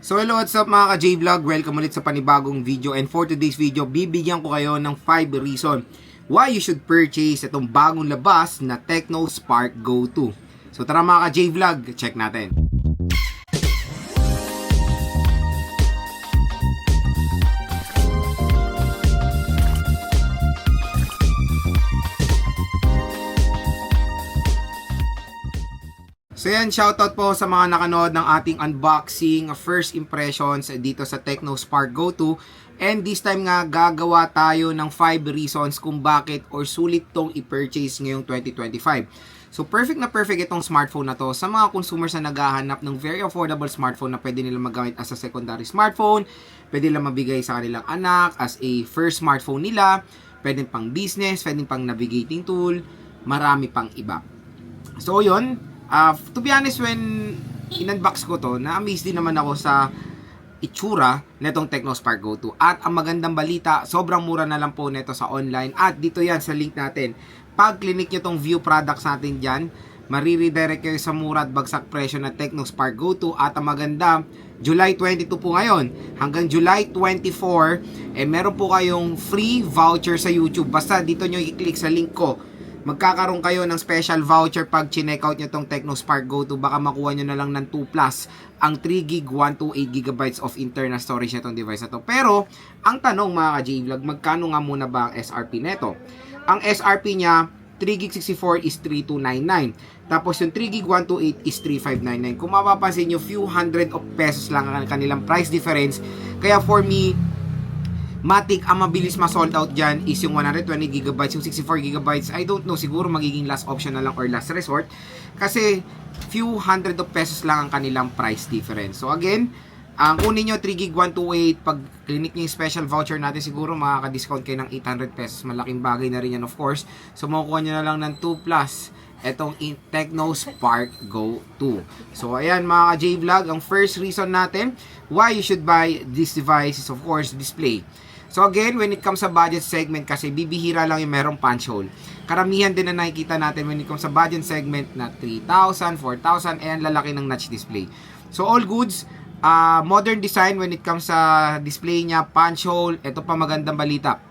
So hello, what's up mga ka-J-Vlog? Welcome ulit sa panibagong video, and for today's video, bibigyan ko kayo ng 5 reason why you should purchase itong bagong labas na Tecno Spark Go 2. So tara mga ka-J-Vlog, check natin. So yan, shoutout po sa mga nakanood ng ating unboxing, first impressions dito sa Tecno Spark Go 2. And this time nga, gagawa tayo ng 5 reasons kung bakit or sulit tong i-purchase ngayong 2025. So perfect na perfect itong smartphone na to sa mga consumers na naghahanap ng very affordable smartphone na pwede nilang magamit as a secondary smartphone, pwede nilang mabigay sa kanilang anak as a first smartphone nila, pwede pang business, pwede pang navigating tool, marami pang iba. So yun, to be honest, when in-unbox ko to, na-amaze din naman ako sa itsura netong Tecno Spark Go 2. At ang magandang balita, sobrang mura na lang po neto sa online. At dito yan sa link natin. Pag clinic nyo tong view products natin dyan, mariredirect kayo sa mura at bagsak presyo na Tecno Spark Go 2. At ang maganda, July 22 po ngayon hanggang July 24, meron po kayong free voucher sa YouTube. Basta dito nyo i-click sa link ko, magkakaroon kayo ng special voucher pag chine-out nyo tong Tecno Spark Go 2. Baka makuha nyo na lang ng 2 plus ang 3GB, 128GB of internal storage na tong device na to. Pero, ang tanong mga ka-J-Vlog, magkano nga muna ba ang SRP neto? Ang SRP niya, 3GB64 is 3299. Tapos yung 3GB 128 is 3599. Kung mapapansin nyo, few hundred of pesos lang ang kanilang price difference. Kaya for me, matik, ang mabilis ma-sold out dyan is yung 120GB, yung 64GB. I don't know, siguro magiging last option na lang or last resort. Kasi few hundred of pesos lang ang kanilang price difference. So again, ang kunin nyo 3GB 128, pag clinic nyo yung special voucher natin, siguro makaka-discount kayo ng 800 pesos. Malaking bagay na rin yan, of course. So makukuha nyo na lang ng 2 plus etong Tecno Spark Go 2. So ayan mga ka-J-Vlog, ang first reason natin why you should buy this device is of course display. So again, when it comes sa budget segment, kasi bibihira lang yung merong punch hole. Karamihan din na nakikita natin when it comes sa budget segment na 3,000, 4,000, and lalaki ng notch display. So all goods, modern design when it comes sa display niya, punch hole, ito pa magandang balita.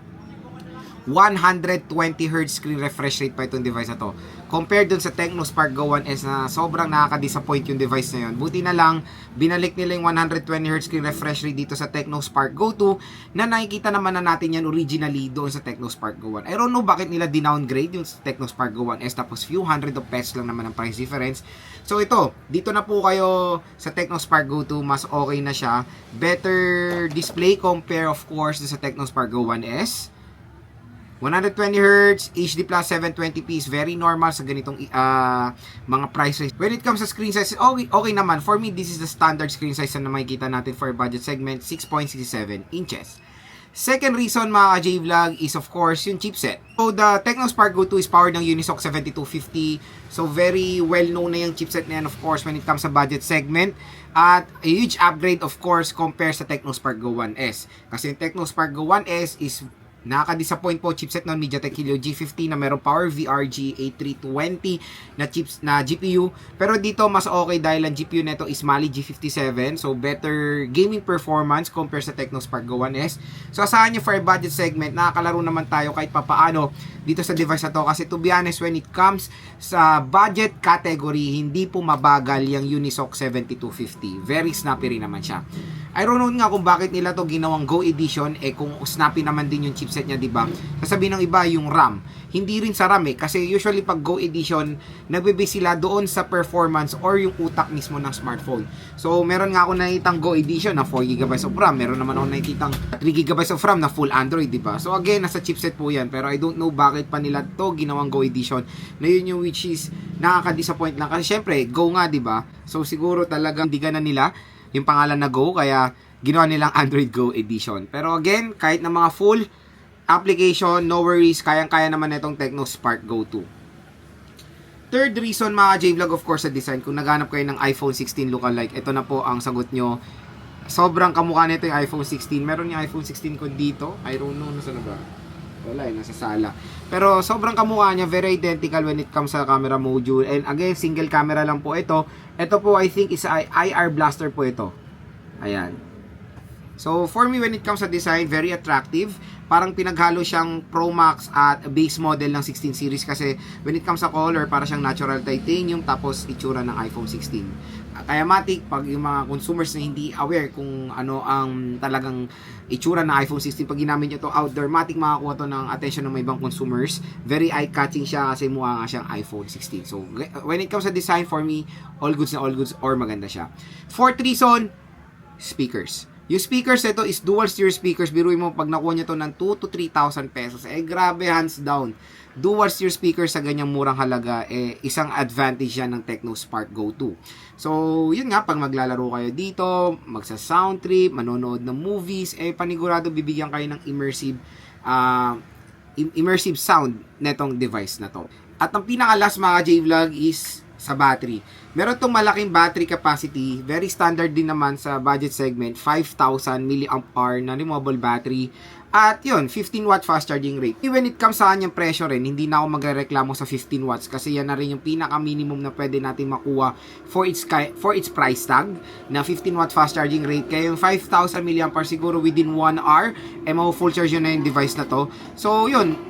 120Hz screen refresh rate pa itong device na to. Compared dun sa Tecno Spark Go 1S na sobrang nakaka-disappoint yung device na yun. Buti na lang, binalik nila yung 120Hz screen refresh rate dito sa Tecno Spark Go 2 na nakikita naman na natin yan originally doon sa Tecno Spark Go 1. I don't know bakit nila dinowngrade yung Tecno Spark Go 1S tapos few hundred of pesos lang naman ang price difference. So ito, dito na po kayo sa Tecno Spark Go 2, mas okay na siya. Better display compare of course sa Tecno Spark Go 1S. 120Hz, HD plus 720p is very normal sa ganitong mga price range. When it comes sa screen size, okay naman. For me, this is the standard screen size na makikita natin for budget segment, 6.67 inches. Second reason mga J-Vlog is of course yung chipset. So the Tecno Spark Go 2 is powered ng Unisoc 7250. So very well known na yung chipset na yan of course when it comes sa budget segment. At a huge upgrade of course compare sa Tecno Spark Go 1S. Kasi yung Tecno Spark Go 1S is nakaka-disappoint po chipset ng MediaTek Helio G50 na merong PowerVRG A320 na chips na GPU, pero dito mas okay dahil ang GPU nito is Mali G57, so better gaming performance compare sa Tecno Spark Go 1S. So asahan nyo for a budget segment, nakakalaro naman tayo kahit papaano dito sa device na to, kasi to be honest when it comes sa budget category, hindi po mabagal yung Unisoc 7250, very snappy rin naman siya. I don't know nga kung bakit nila to ginawang Go Edition, kung snappy naman din yung chipset niya, diba? Sasabihin ng iba yung RAM. Hindi rin sa RAM kasi usually pag Go Edition, nagbe-base sila doon sa performance or yung utak mismo ng smartphone. So, meron nga ako nakitang Go Edition na 4GB of RAM. Meron naman ako nakitang 3GB of RAM na full Android, diba? So, again, nasa chipset po yan. Pero I don't know bakit pa nila to ginawang Go Edition na yun yung which is nakaka-disappoint lang. Kasi syempre, Go nga, diba? So, siguro talagang diga na nila yung pangalan na Go, kaya ginawa nilang Android Go Edition. Pero again, kahit na mga full application, no worries, kayang-kaya naman itong Tecno Spark Go 2. Third reason mga J-Vlog of course sa design, kung naghanap kayo ng iPhone 16 lookalike, ito na po ang sagot nyo. Sobrang kamukha nito yung iPhone 16. Meron yung iPhone 16 ko dito. I don't know, nasa na ba? Wala, nasa sala. Pero sobrang kamukha niya, very identical when it comes sa camera module. And again, single camera lang po ito. Ito po I think is IR blaster po ito. Ayan. So, for me, when it comes sa design, very attractive. Parang pinaghalo siyang Pro Max at base model ng 16 series kasi when it comes sa color, para siyang natural titanium tapos itsura ng iPhone 16. Kaya matik, pag yung mga consumers na hindi aware kung ano ang talagang itsura ng iPhone 16, pag ginamit nyo to outdoor, matik makakuha to ng attention ng mga ibang consumers. Very eye-catching siya kasi mukha nga siyang iPhone 16. So, when it comes sa design, for me, all goods na all goods or maganda siya. Fourth reason, speakers. Yung speakers ito is dual steer speakers. Biruin mo pag nakuha nyo to ng 2 to 3,000 pesos. Grabe, hands down. Dual steer speakers sa ganyang murang halaga, isang advantage yan ng Tecno Spark Go 2. So, yun nga, pag maglalaro kayo dito, magsa-sound trip, manonood ng movies, panigurado bibigyan kayo ng immersive sound netong device na to. At ang pinaka-last mga J-Vlog is sa battery. Meron tong malaking battery capacity, very standard din naman sa budget segment, 5,000 mAh na removable battery. At yun, 15 watt fast charging rate. When it comes sa kanyang presyo rin, hindi na ako magreklamo sa 15 watts kasi yan na rin yung pinaka-minimum na pwede natin makuha for its price tag na 15 watt fast charging rate. Kaya yung 5,000 mAh siguro within 1 hour, full charge yun na yung device na to. So yun,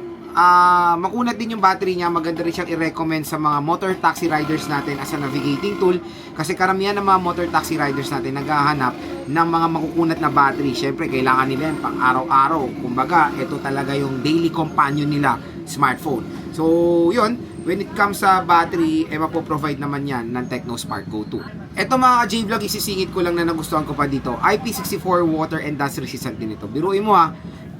makunat din yung battery niya. Maganda rin siyang i-recommend sa mga motor taxi riders natin as a navigating tool kasi karamihan ng mga motor taxi riders natin naghahanap ng mga makukunat na battery. Syempre kailangan nila yan pang araw-araw, kumbaga ito talaga yung daily companion nila, smartphone. So yun, when it comes sa battery, mapoprovide naman yan ng Tecno Spark Go 2. Ito mga J-Vlog, isisingit ko lang na nagustuhan ko pa dito, IP64 water and dust resistant din ito. Biruin mo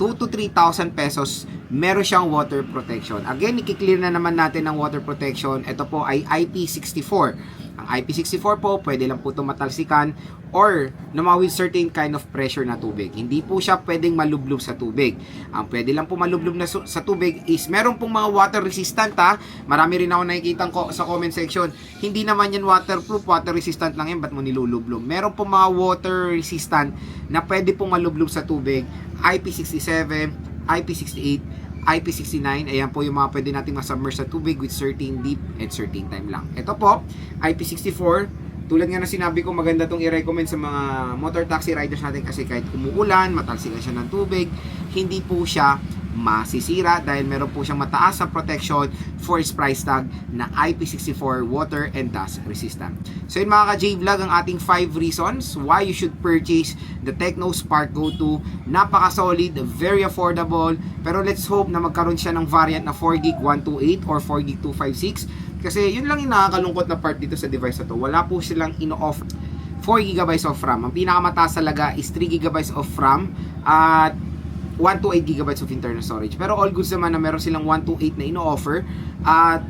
2 to 3,000 pesos, meron siyang water protection. Again, i-clear na naman natin ng water protection. Ito po ay IP64. Ang IP64 po, pwede lang po ito matalsikan or with certain kind of pressure na tubig. Hindi po siya pwedeng malublob sa tubig. Ang pwede lang po malublob na sa tubig is meron pong mga water resistant Marami rin ako nakikita sa comment section. Hindi naman yan waterproof, water resistant lang yan, ba't mo nilulublob? Meron pong mga water resistant na pwede pong malublob sa tubig. IP67, IP68, IP69, ayan po yung mga pwede nating masubmerge sa tubig with certain deep and certain time lang. Ito po, IP64, tulad nga na sinabi ko, maganda itong i-recommend sa mga motor taxi riders natin kasi kahit umuulan, matalsikan siya ng tubig, hindi po siya masisira dahil meron po siyang mataas sa protection for its price tag na IP64 water and dust resistant. So yun mga ka-J-Vlog, ang ating 5 reasons why you should purchase the Tecno Spark Go 2. Napaka-solid, very affordable, pero let's hope na magkaroon siya ng variant na 4GB 128 or 4GB 256 kasi yun lang yung nakakalungkot na part dito sa device na to. Wala po silang ino-offer 4GB of RAM. Ang pinakamataas talaga is 3GB of RAM at 128GB of internal storage. Pero all goods naman na meron silang 128 na ino-offer at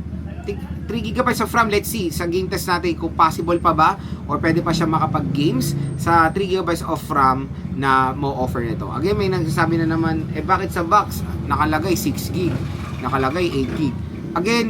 3GB of RAM. Let's see sa game test natin kung possible pa ba or pwede pa siya makapag-games sa 3GB of RAM na mo-offer nito. Again, may nagsasabi na naman, bakit sa box nakalagay 6GB, nakalagay 8GB. Again,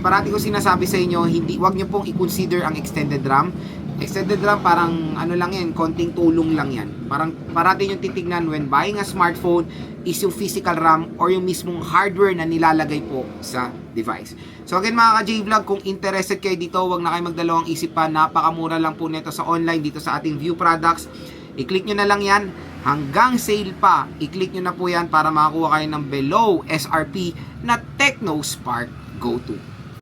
parati ko sinasabi sa inyo, wag niyo pong i-consider ang extended RAM. Extended RAM parang ano lang yan, konting tulong lang yan. Parang parati yung titignan when buying a smartphone is yung physical RAM or yung mismong hardware na nilalagay po sa device. So again mga ka-J-Vlog, kung interested kayo dito, wag na kayo magdalawang isip pa. Napakamura lang po nito sa online dito sa ating View Products. I-click nyo na lang yan. Hanggang sale pa, i-click nyo na po yan para makakuha kayo ng below SRP na Tecno Spark Go 2.